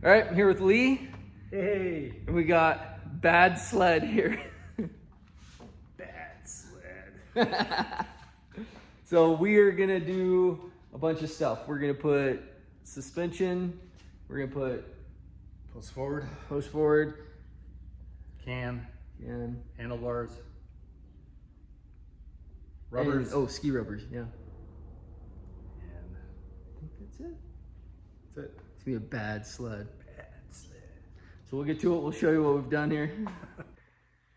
All right, I'm here with Lee. Hey. And we got Bad Sled here. Bad sled. So we are gonna do a bunch of stuff. We're gonna put suspension. We're gonna put post forward, Can. and Handlebars. Rubbers. oh, ski rubbers. Yeah. And I think that's it. that's it. It's gonna be a bad sled. Bad sled. So we'll get to it. We'll show you what we've done here.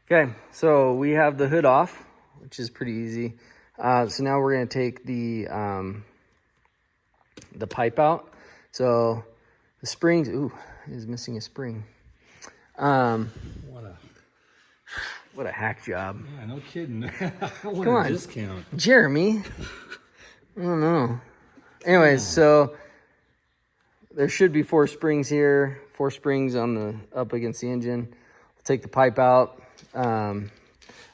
Okay, so we have the hood off, which is pretty easy. So now we're gonna take the pipe out. So the springs, ooh, is missing a spring. What a hack job. Yeah, no kidding. Come on, discount. Jeremy. I don't know. Anyways, so there should be 4 springs here, 4 springs on the up against the engine. We'll take the pipe out,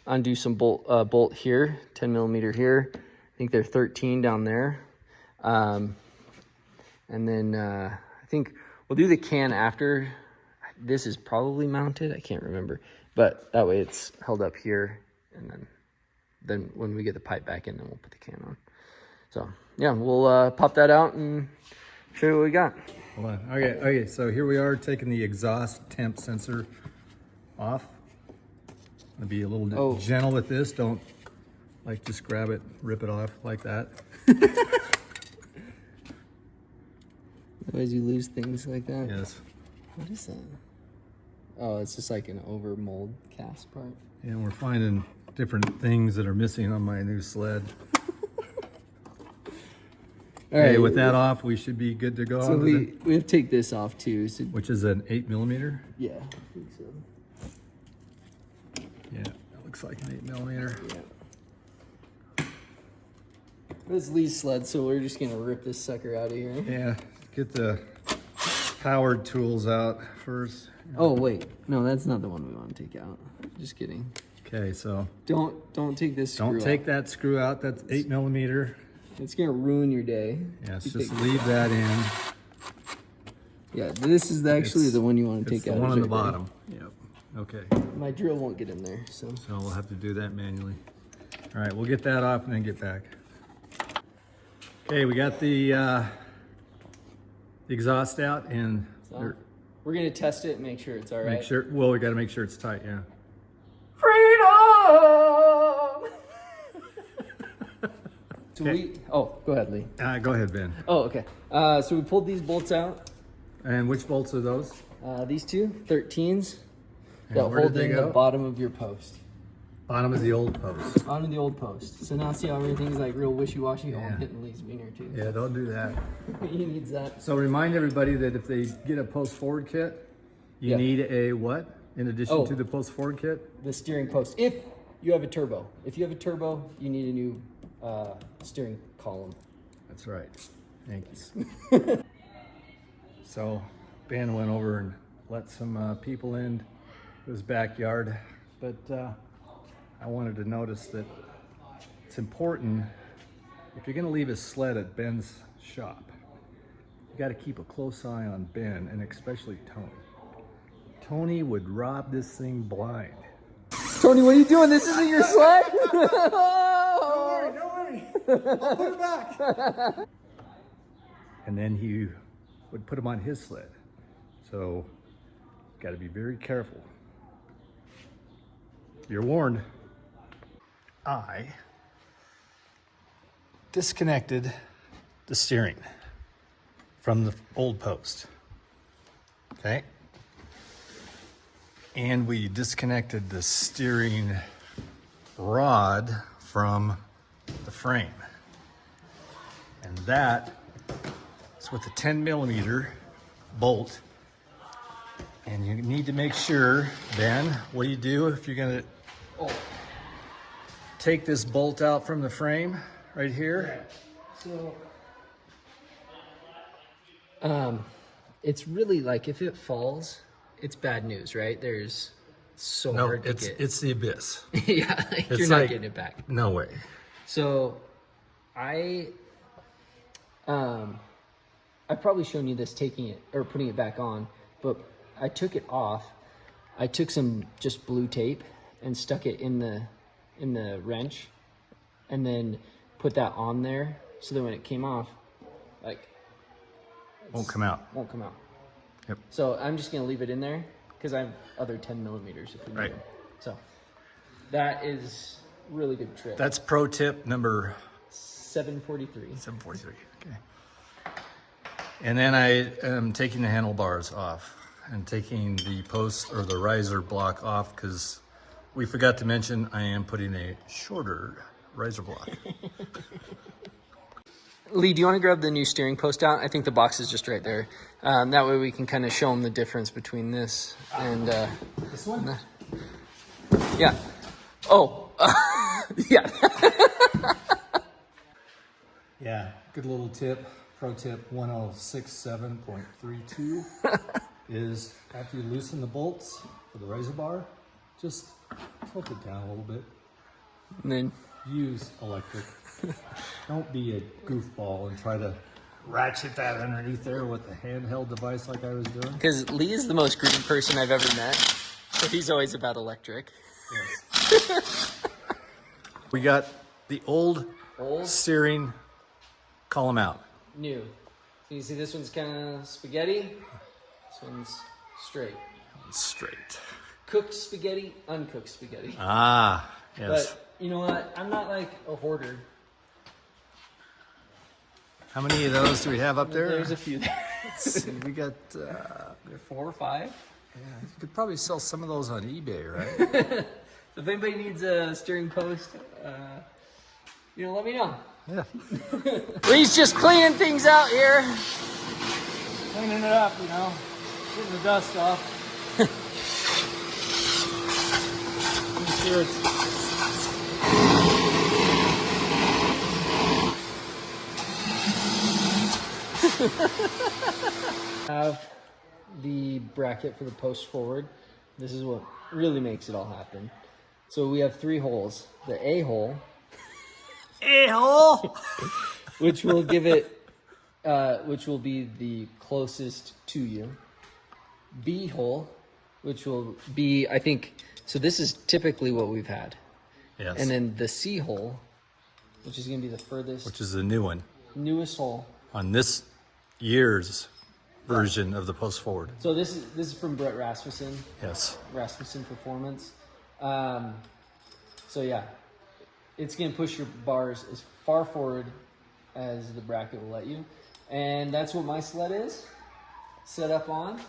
undo some bolt here, 10 millimeter here. I think they're 13 down there. And then I think we'll do the can after. This is probably mounted, I can't remember. But that way it's held up here, and then when we get the pipe back in, then we'll put the can on. So yeah, we'll pop that out and show you what we got. Hold on. Okay, so here we are taking the exhaust temp sensor off. I'll be a little gentle with this. Don't like just grab it, rip it off like that. Otherwise you lose things like that. Yes. What is that? Oh, it's just like an over mold cast part. And we're finding different things that are missing on my new sled. All right, with that off, we should be good to go. So we have to take this off too. So which is an 8 millimeter. yeah, I think so. Yeah, that looks like an 8 millimeter. Yeah. This is Lee's sled, so we're just gonna rip this sucker out of here. Yeah, get the powered tools out first. Oh wait, no, that's not the one we want to take out. Just kidding. Okay, so Don't take this screw don't take out. that screw out. That's 8 millimeter. It's gonna ruin your day. Yes, just leave that in. Yeah, this is actually the one you want to take It's out. the one is on the right there. bottom. Yep. Okay. My drill won't get in there, so. So we'll have to do that manually. All right, we'll get that off and then get back. Okay, we got the exhaust out, and We're gonna test it and make sure it's all right. make sure. Well, we got to make sure it's tight. Yeah. Freedom! So go ahead, Lee. Go ahead, Ben. Oh, okay. So we pulled these bolts out. And which bolts are those? These two, 13s, And that where hold did they in the go? bottom of your post. Bottom of the old post. Onto the old post. So now see how everything's like real wishy-washy? Oh, Yeah. I'm hitting Lee's wiener too. Yeah, don't do that. He needs that. So remind everybody that if they get a post forward kit, you need a what in addition to the post forward kit? The steering post. If you have a turbo. If you have a turbo, you need a new steering column. That's right. Thank you. So Ben went over and let some people in his backyard, but I wanted to notice that it's important, if you're going to leave a sled at Ben's shop, you got to keep a close eye on Ben, and especially Tony. Tony would rob this thing blind. Tony, what are you doing? This isn't your sled? Don't worry. I'll put it back. And then he would put him on his sled. So, got to be very careful. You're warned. I disconnected the steering from the old post. Okay? And we disconnected the steering rod from the frame. And that is with a 10 millimeter bolt. And you need to make sure, Ben, what do you do if you're gonna take this bolt out from the frame right here? So, it's really like if it falls, it's bad news, right? There's so hard to get. It's the abyss. Yeah, like It's you're not like- getting it back. No way. So, I've probably shown you this taking it or putting it back on. but I took it off. I took some just blue tape and stuck it in the wrench, and then put that on there so that when it came off, like, Won't come out. won't come out. Yep. So I'm just gonna leave it in there because I have other 10 millimeters if we need Right. them. So that is really good trick. That's pro tip number 743. 743. Okay. And then I am taking the handlebars off and taking the post or the riser block off because we forgot to mention I am putting a shorter riser block. Lee, do you want to grab the new steering post out? I think the box is just right there. That way we can kind of show them the difference between this and This one? yeah. Oh, yeah. Yeah, good little tip. Pro tip 1067.32 is after you loosen the bolts for the riser bar, just tilt it down a little bit. And then Use electric. Don't be a goofball and try to ratchet that underneath there with a handheld device like I was doing. because Lee is the most green person I've ever met, so he's always about electric. Yes. We got the old Old, steering column out. new. So you see this one's kind of spaghetti. This one's straight. Straight. Cooked spaghetti, uncooked spaghetti. Ah, yes. But you know what? I'm not like a hoarder. How many of those do we have up there? There's a few there. Let's see, we got, 4 or 5. yeah, you could probably sell some of those on eBay, right? So if anybody needs a steering post, let me know. Yeah. Lee's just cleaning things out here. Cleaning it up, getting the dust off. I'm sure it's Have the bracket for the post forward. This is what really makes it all happen. So we have 3 holes. The A hole, a-hole. which will give it, which will be the closest to you. B hole, which will be, I think, so this is typically what we've had. Yes. And then the C hole, which is going to be the furthest, Which is the new one newest hole. on this year's version of the post forward. So this is from Brett Rasmussen. Yes. Rasmussen Performance. So yeah, it's gonna push your bars as far forward as the bracket will let you, and that's what my sled is set up on.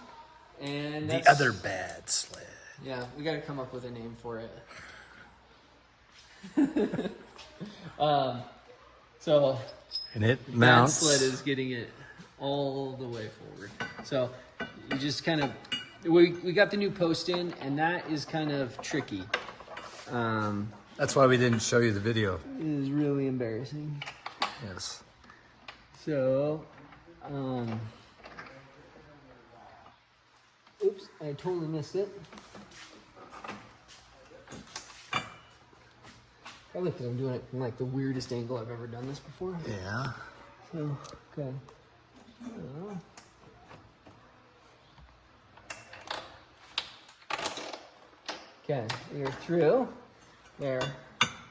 And The other bad sled. yeah, we got to come up with a name for it. So And it that mounts. sled is getting it all the way forward. So you just kind of, we got the new post in, and that is kind of tricky. That's why we didn't show you the video. It is really embarrassing. Yes. So, oops, I totally missed it. Probably because I'm doing it from like the weirdest angle I've ever done this before. Yeah. So, okay. So, okay, we're through there.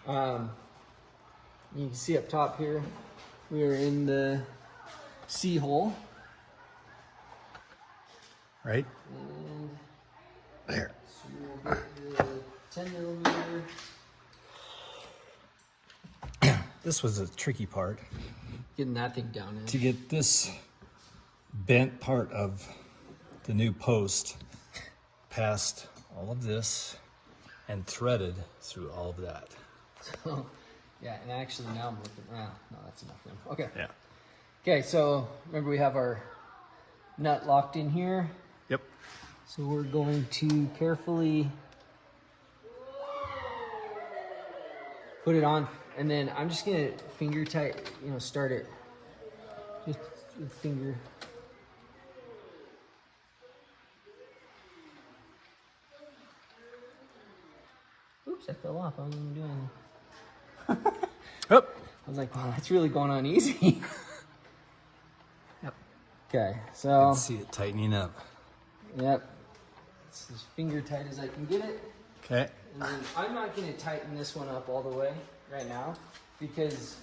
You can see up top here, we are in the C hole. Right? And There. so we'll get the 10 millimeter. This was a tricky part. Getting that thing down in. To get this bent part of the new post past all of this and threaded through all of that. So, yeah, and actually now I'm looking, no, that's enough room. Okay. Yeah. Okay, so remember we have our nut locked in here. Yep. So we're going to carefully put it on, and then I'm just gonna finger tight, start it just with finger. Oops, I fell off. I wasn't even doing anything. Oh. I was like, wow, that's really going on easy. Yep. Okay, so See it tightening up. Yep. It's as finger tight as I can get it. Okay. And then I'm not going to tighten this one up all the way right now because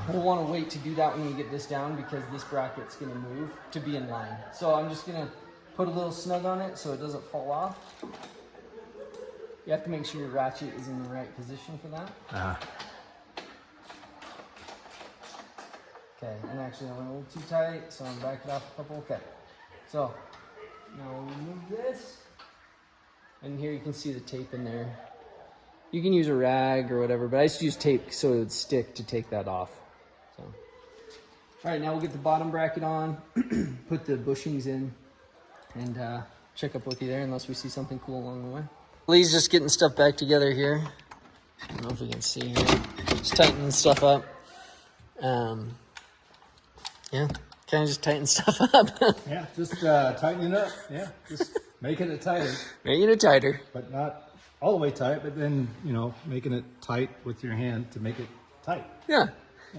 we'll want to wait to do that when we get this down because this bracket's going to move to be in line. So I'm just going to put a little snug on it so it doesn't fall off. You have to make sure your ratchet is in the right position for that. Okay, and actually I went a little too tight, so I'm backing off a couple. Okay, so now we'll remove this. And here you can see the tape in there. You can use a rag or whatever, but I used to use tape so it would stick to take that off. So, all right, now we'll get the bottom bracket on, put the bushings in, and check up with you there unless we see something cool along the way. Lee's just getting stuff back together here. I don't know if we can see here. Just tightening stuff up. Yeah, kind of just tighten stuff up. Yeah, just tightening it up. Yeah, just making it tighter. Making it tighter. But not all the way tight, but then, you know, making it tight with your hand to make it tight. Yeah.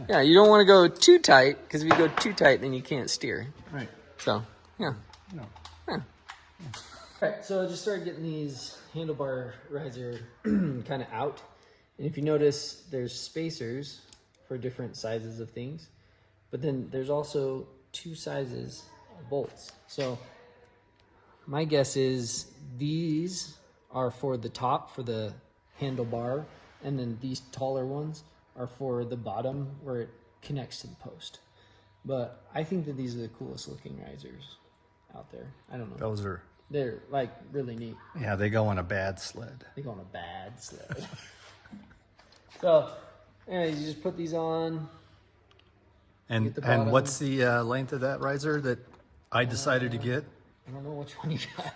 Yeah, you don't want to go too tight because if you go too tight, then you can't steer. Right. So, yeah. No. Yeah. All right, so I just started getting these handlebar riser kind of out. And if you notice, there's spacers for different sizes of things. But then there's also 2 sizes of bolts. So my guess is these are for the top, for the handlebar, and then these taller ones are for the bottom where it connects to the post. But I think that these are the coolest looking risers out there. I don't know. They're like really neat. Yeah, they go on a BAD sled. They go on a BAD sled. So, anyways, you just put these on. And what's the length of that riser that I decided to get? I don't know which one you got.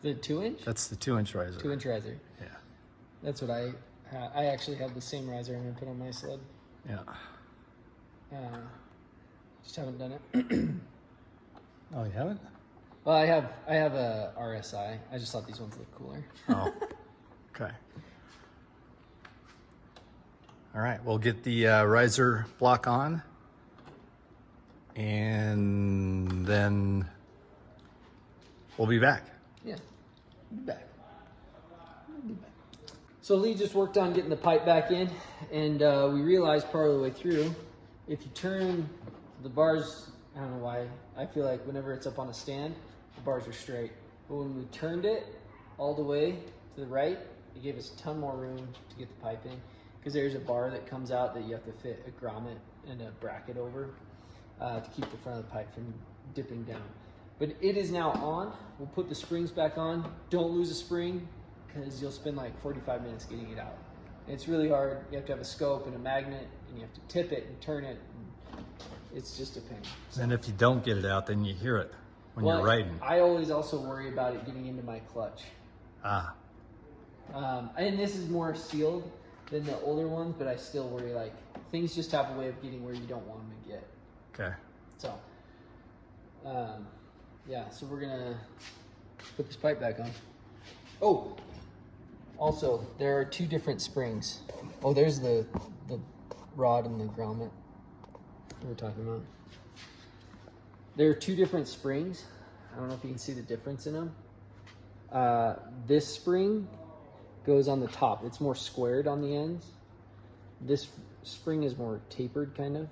Is it 2-inch? That's the 2-inch riser. 2-inch riser. Yeah. That's what I actually have the same riser I'm gonna put on my sled. Yeah. Just haven't done it. Oh, you haven't? Well, I have a RSI. I just thought these ones look cooler. Oh. Okay. All right, we'll get the riser block on, and then we'll be back. Yeah, we'll be back. So Lee just worked on getting the pipe back in, and we realized part of the way through, if you turn the bars, I don't know why, I feel like whenever it's up on a stand, the bars are straight. But when we turned it all the way to the right, it gave us a ton more room to get the pipe in. Because there's a bar that comes out that you have to fit a grommet and a bracket over to keep the front of the pipe from dipping down. But it is now on. We'll put the springs back on. Don't lose a spring because you'll spend like 45 minutes getting it out. And it's really hard. You have to have a scope and a magnet and you have to tip it and turn it. And it's just a pain. So, and if you don't get it out, then you hear it when you're riding. I always also worry about it getting into my clutch. And this is more sealed than the older ones, but I still worry, like, things just have a way of getting where you don't want them to get. Okay. So, yeah, so we're gonna put this pipe back on. Oh, also, there are 2 different springs. Oh, there's the rod and the grommet we were talking about. There are 2 different springs. I don't know if you can see the difference in them. This spring goes on the top. It's more squared on the ends. This spring is more tapered kind of,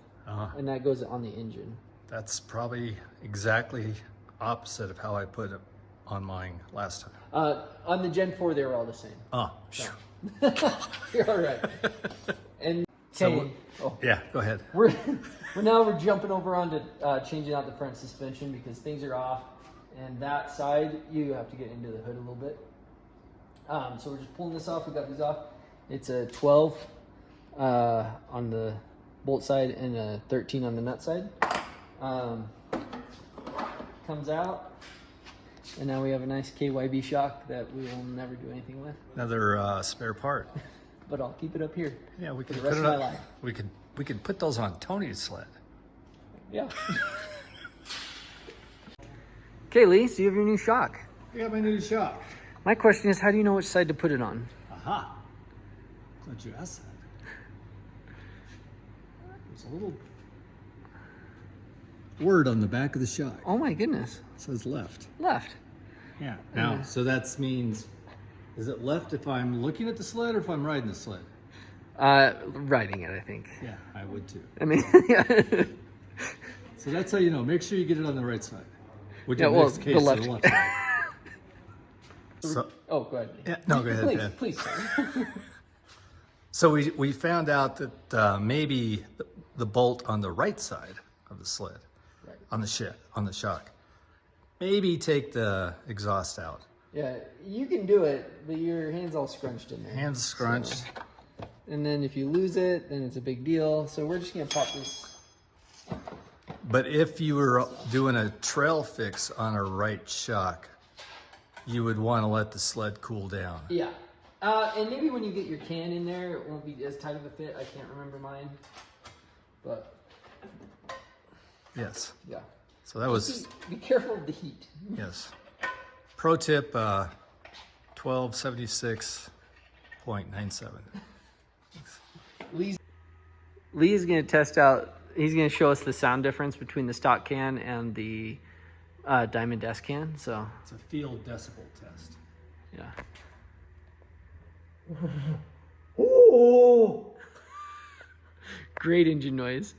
and that goes on the engine. That's probably exactly opposite of how I put it on mine last time. On the Gen 4, they were all the same. Oh, so. You're all right. And okay, yeah, go ahead. We're jumping over onto changing out the front suspension because things are off, and that side you have to get into the hood a little bit. So we're just pulling this off. We got these off. It's a 12 on the bolt side and a 13 on the nut side. Comes out, and now we have a nice KYB shock that we will never do anything with. Another spare part. But I'll keep it up here. Yeah, we could for the rest put of it my up. life. We could put those on Tony's sled. Yeah. Okay, Lee, so you have your new shock. I got my new shock. My question is, how do you know which side to put it on? Aha. Glad you asked that. There's a little word on the back of the shock. Oh my goodness. It says left. Left. Yeah. Now, so that means, is it left if I'm looking at the sled or if I'm riding the sled? Riding it, I think. Yeah, I would too. I mean, yeah. So that's how you know. Make sure you get it on the right side. Which Yeah, in well, this case, the left. the left side. So, Oh, go ahead. yeah, no, go ahead, Please, Ben. please, sir. So we found out that maybe the bolt on the right side of the sled, Right. on the shock, maybe take the exhaust out. Yeah, you can do it, but your hand's all scrunched in there. Hands scrunched. So, and then if you lose it, then it's a big deal. So we're just gonna pop this. But if you were doing a trail fix on a right shock, you would want to let the sled cool down. Yeah. And maybe when you get your can in there, it won't be as tight of a fit. I can't remember mine. But Yes. yeah. So that was, Be careful of the heat. yes. Pro tip, 1276.97. Lee's gonna test out. He's gonna show us the sound difference between the stock can and the Diamond S can. So It's a field decibel test. yeah. Oh! Great engine noise.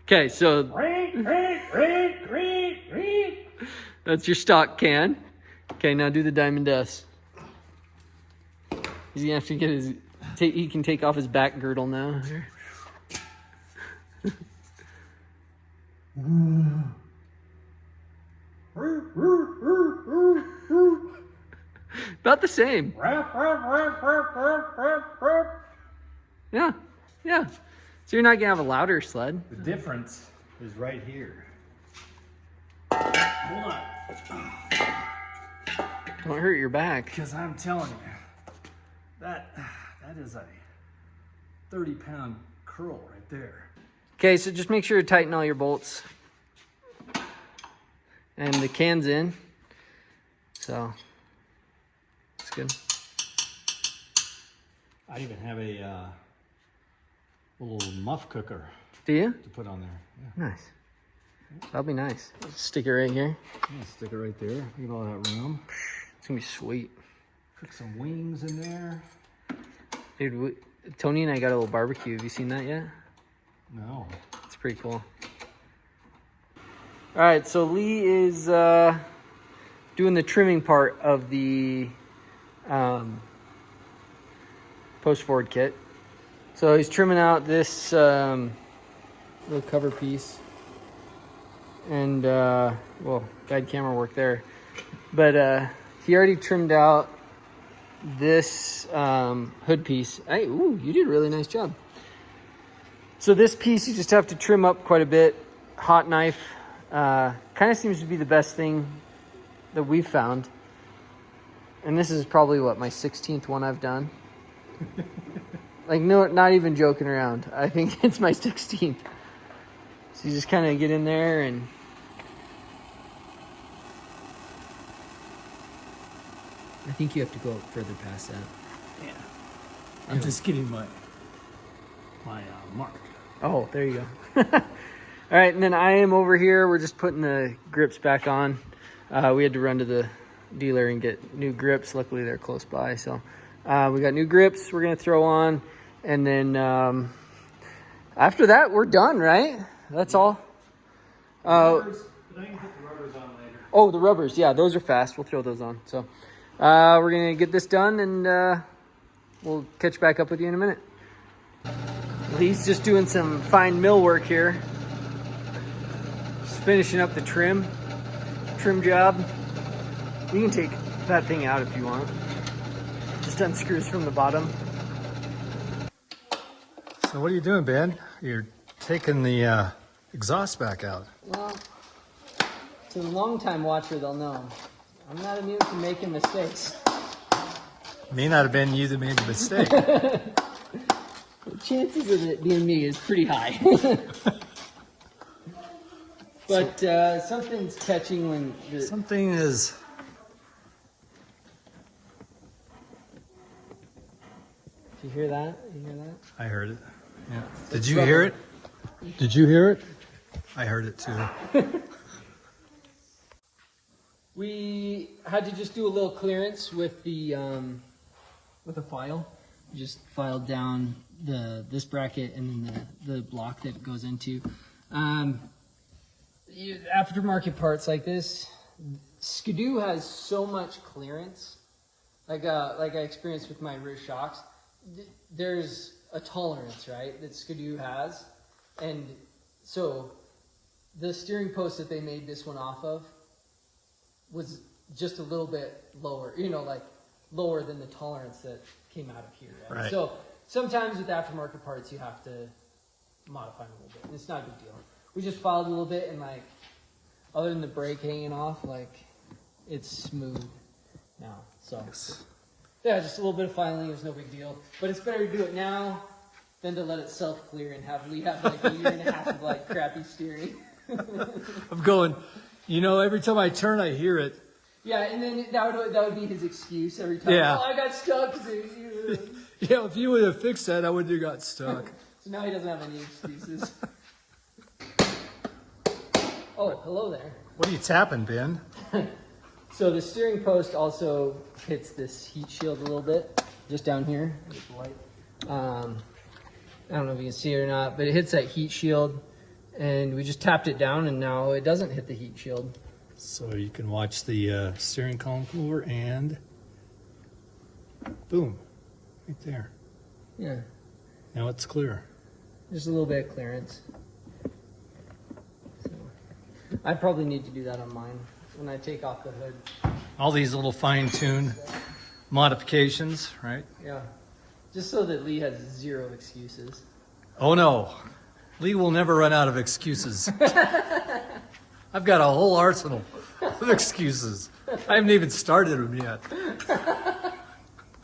Okay, so that's your stock can. Okay, now do the Diamond S. He's gonna have to get his. He can take off his back girdle now. About the same. Yeah, yeah. So you're not gonna have a louder sled. The difference is right here. Hold on. Don't hurt your back. Because I'm telling you, that is a 30-pound curl right there. Okay, so just make sure to tighten all your bolts. And the can's in. So, it's good. I even have a little muff cooker Do you? to put on there. Yeah. Nice. That'll be nice. Stick it right here. Yeah, stick it right there. Get all that room. It's gonna be sweet. Cook some wings in there. Dude, Tony and I got a little barbecue. Have you seen that yet? No. It's pretty cool. All right, so Lee is doing the trimming part of the post forward kit. So he's trimming out this little cover piece and well, guide camera work there, but he already trimmed out this hood piece. Hey, ooh, you did a really nice job. So this piece you just have to trim up quite a bit. Hot knife kind of seems to be the best thing that we've found. And this is probably what, my 16th one I've done. Like, no, not even joking around. I think it's my 16th. So you just kind of get in there and I think you have to go further past that. Yeah. I'm just getting my mark. Oh, there you go. All right, and then I am over here. We're just putting the grips back on. We had to run to the dealer and get new grips. Luckily, they're close by. So we got new grips we're going to throw on. And then after that, we're done, right? That's all. Rubbers, but I can put the rubbers on later. Oh, the rubbers. Yeah, those are fast. We'll throw those on. So we're going to get this done, and we'll catch back up with you in a minute. He's just doing some fine mill work here. Just finishing up the trim job. You can take that thing out if you want. Just unscrews from the bottom. So what are you doing, Ben? You're taking the exhaust back out. Well, to the long-time watcher, they'll know. I'm not immune from making mistakes. May not have been you that made the mistake. The chances of it being me is pretty high. But something's catching when the... Something is... Did you hear that? You hear that? I heard it. Yeah. Did you hear it? Did you hear it? I heard it too. We had to just do a little clearance with the file. We just filed down this bracket and then the block that it goes into. Aftermarket parts like this, Skidoo has so much clearance. Like I experienced with my rear shocks, there's a tolerance, right, that Skidoo has, and so the steering post that they made this one off of was just a little bit lower, like lower than the tolerance that came out of here. Right? Right. So sometimes with aftermarket parts, you have to modify them a little bit. It's not a big deal. We just filed a little bit, and like, other than the brake hanging off, like, it's smooth now. So yeah, just a little bit of filing is no big deal. But it's better to do it now than to let it self-clear and have like a year and a half of like crappy steering. I'm going, every time I turn, I hear it. Yeah, and then that would be his excuse every time. Yeah. Oh, I got stuck. Yeah, if you would have fixed that, I wouldn't have got stuck. So now he doesn't have any excuses. Oh, hello there. What are you tapping, Ben? So the steering post also hits this heat shield a little bit, just down here. I don't know if you can see it or not, but it hits that heat shield, and we just tapped it down, and now it doesn't hit the heat shield. So you can watch the steering column cooler, and boom, right there. Yeah, Now it's clear. just a little bit of clearance. So I probably need to do that on mine when I take off the hood. All these little fine-tuned modifications, right? Yeah, just so that Lee has zero excuses. Oh no, Lee will never run out of excuses. I've got a whole arsenal of excuses. I haven't even started them yet.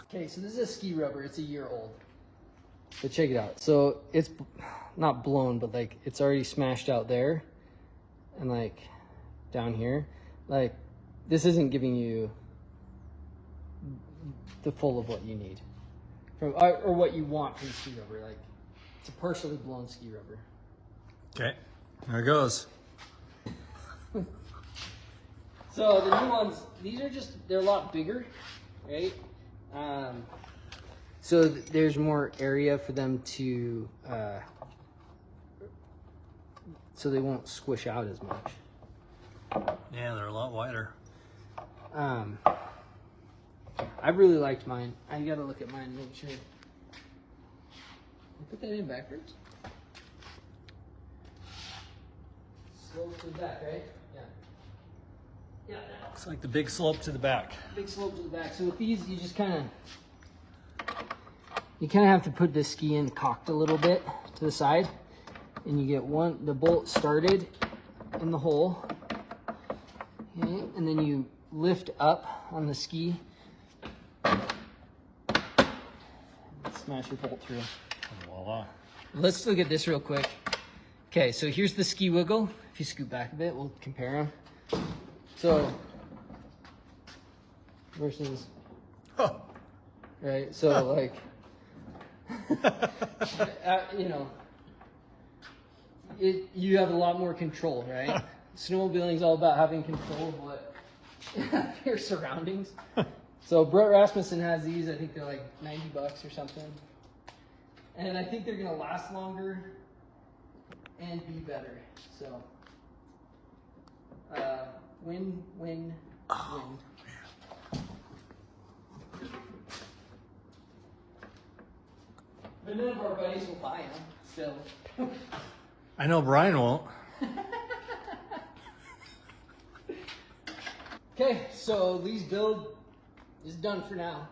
Okay, so this is a ski rubber. It's a year old. But check it out. So it's not blown, but like it's already smashed out there, and like down here. Like this isn't giving you the full of what you need from or what you want from ski rubber. Like it's a partially blown ski rubber. Okay, there it goes. So the new ones, they're a lot bigger, right? So there's more area for them to, so they won't squish out as much. Yeah, they're a lot wider. I really liked mine. I gotta look at mine and make sure. Put that in backwards. Slope to the back, right? Yeah. Yeah, that. Looks like the big slope to the back. Big slope to the back. So with these, you just kind of have to put the ski in cocked a little bit to the side, and you get the bolt started in the hole, okay, and then you lift up on the ski, smash your bolt through. Voila. Let's look at this real quick. Okay, so here's the ski wiggle. If you scoot back a bit, we'll compare them. So, versus, Oh. right? So like, you have a lot more control, right? Snowmobiling is all about having control of what your surroundings. So Brett Rasmussen has these. I think they're like $90 or something, and I think they're gonna last longer and be better. So, win, win, win. But none of our buddies will buy them, so. I know Brian won't. Okay, so Lee's build is done for now.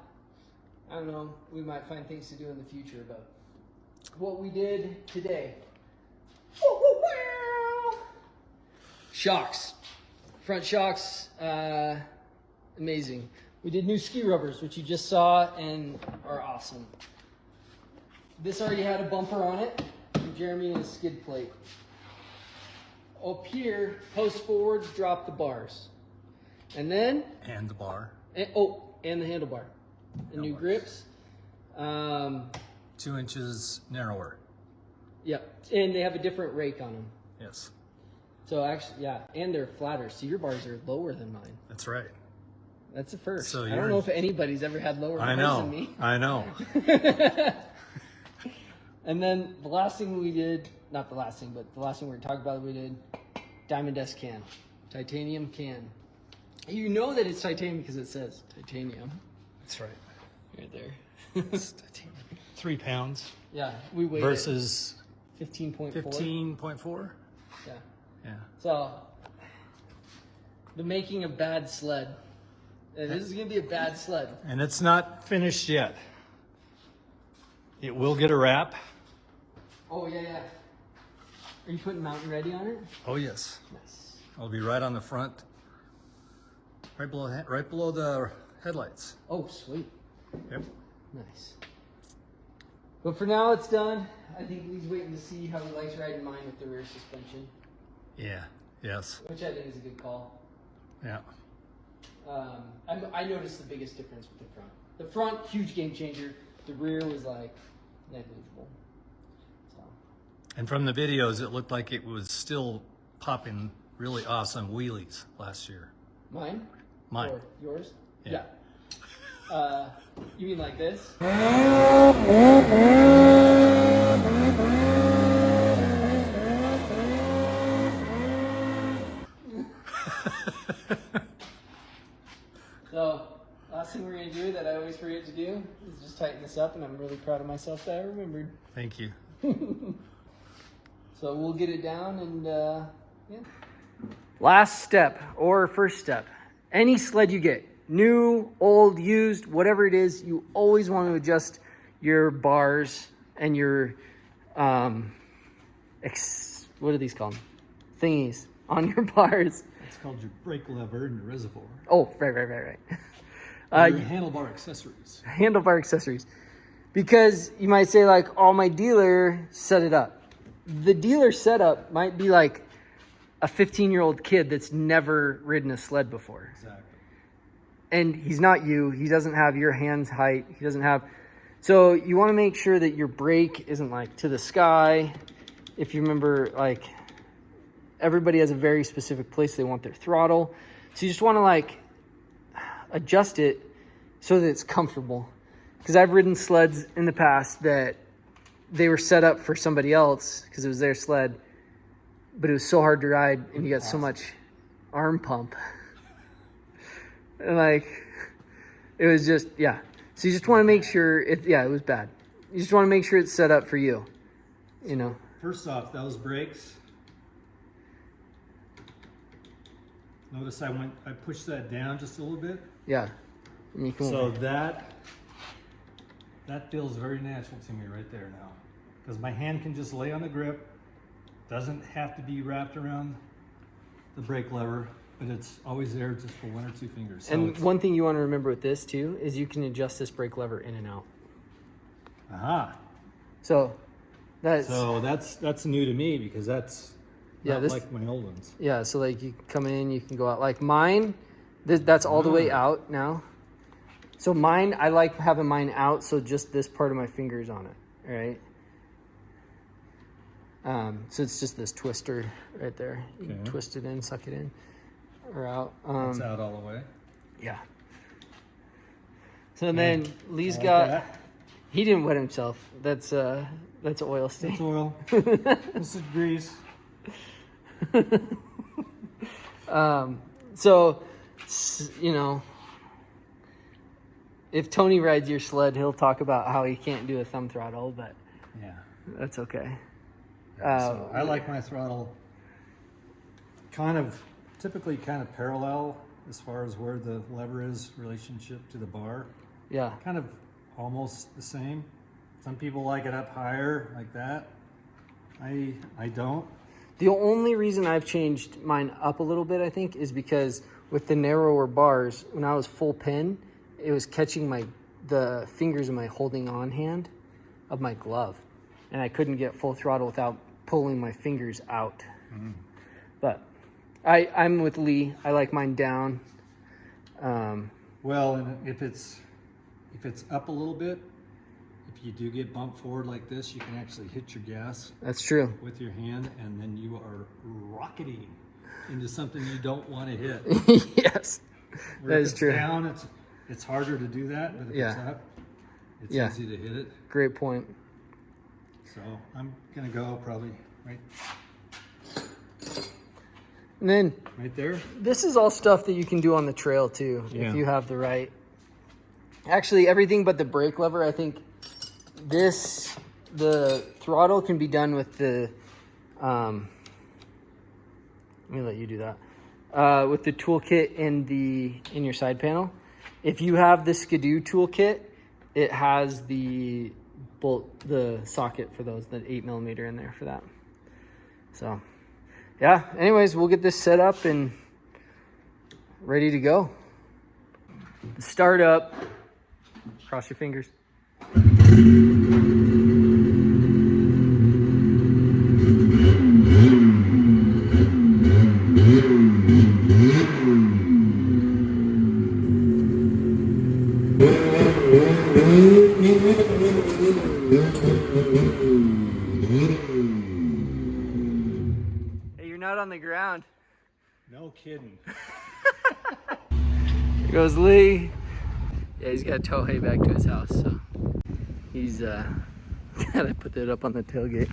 I don't know, we might find things to do in the future, but what we did today. Shocks. Front shocks, amazing. We did new ski rubbers, which you just saw and are awesome. This already had a bumper on it from Jeremy and a skid plate. Up here, post forwards, drop the bars. And then, And the bar. and the handlebar. The new grips. 2 inches narrower. Yep. And they have a different rake on them. Yes. So actually, yeah, and they're flatter. So your bars are lower than mine. That's right. That's the first. So I don't know if anybody's ever had lower bars than me. I know. And then the last thing we did, not the last thing, but the last thing we were talking about, we did Diamond S can, titanium can. You know that it's titanium because it says titanium. That's right. Right there. It's titanium. 3 pounds Yeah, we weighed versus 15.4. 15.4. Yeah. Yeah. So, the making of BAD SLED. And this is going to be a BAD SLED. And it's not finished yet. It will get a wrap. Oh, yeah, yeah. Are you putting Mountain Ready on it? Oh yes. Nice. I'll be right on the front, right below the headlights. Oh, sweet. Yep. Nice. But for now, it's done. I think he's waiting to see how he likes riding mine with the rear suspension, Yeah. Yes. which I think is a good call. Yeah. I noticed the biggest difference with the front. The front, huge game changer. The rear was like negligible. So. And from the videos, it looked like it was still popping really awesome wheelies last year. Mine? Mine. Or yours? Yeah. You mean like this? So, last thing we're going to do that I always forget to do is just tighten this up, and I'm really proud of myself that I remembered. Thank you. So we'll get it down and, yeah. Last step, or first step, any sled you get, new, old, used, whatever it is, you always want to adjust your bars and your, what are these called? Thingies on your bars. It's called your brake lever and your reservoir. Oh, right. Your handlebar accessories. Handlebar accessories. Because you might say like, oh, my dealer set it up. The dealer setup might be like a 15-year-old kid that's never ridden a sled before. Exactly. And he's not you. He doesn't have your hand's height. He doesn't have... So you want to make sure that your brake isn't like to the sky. If you remember, like, everybody has a very specific place they want their throttle. So you just want to like adjust it so that it's comfortable. Because I've ridden sleds in the past that they were set up for somebody else because it was their sled, but it was so hard to ride and you got so much arm pump. And like, it was just, yeah. So you just want to make sure it was bad. You just want to make sure it's set up for you, you know. First off, those brakes. Notice I pushed that down just a little bit. Yeah. So that feels very natural to me right there now. Because my hand can just lay on the grip. Doesn't have to be wrapped around the brake lever, but it's always there just for 1 or 2 fingers. So and one thing you want to remember with this too is you can adjust this brake lever in and out. Aha. So that's new to me because that's not like my old ones. Yeah, so like you come in, you can go out. Like mine, that's all the way out now. So mine, I like having mine out, so just this part of my finger is on it, right? So it's just this twister right there. You can twist it in, suck it in, or out. It's out all the way. Yeah. So then Lee's got, he didn't wet himself. That's oil stain. That's oil. This is grease. So, you know, if Tony rides your sled, he'll talk about how he can't do a thumb throttle, but yeah, that's okay. So I like my throttle typically kind of parallel as far as where the lever is relationship to the bar. Yeah. Kind of almost the same. Some people like it up higher like that. I don't. The only reason I've changed mine up a little bit, I think, is because with the narrower bars, when I was full pin, it was catching the fingers of my holding on hand of my glove. And I couldn't get full throttle without pulling my fingers out. Mm. But I'm with Lee. I like mine down. Well, and if it's up a little bit, if you do get bumped forward like this, you can actually hit your gas That's true. with your hand, and then you are rocketing into something you don't want to hit. Yes, Where that if is it's true. down, it's harder to do that, but if it's up, it's easy to hit it. Great point. So I'm gonna go probably right And then there. this is all stuff that you can do on the trail too, Yeah. if you have the right. Actually, everything but the brake lever. I think the throttle can be done with the. Let me let you do that. With the toolkit in your side panel. If you have the Skidoo toolkit, it has the socket for those, that 8mm in there for that. So, yeah. Anyways, we'll get this set up and ready to go. The startup. Cross your fingers. Hey, you're not on the ground. No kidding. Here goes Lee. Yeah, he's got to tow hay back to his house, so he's gotta put that up on the tailgate.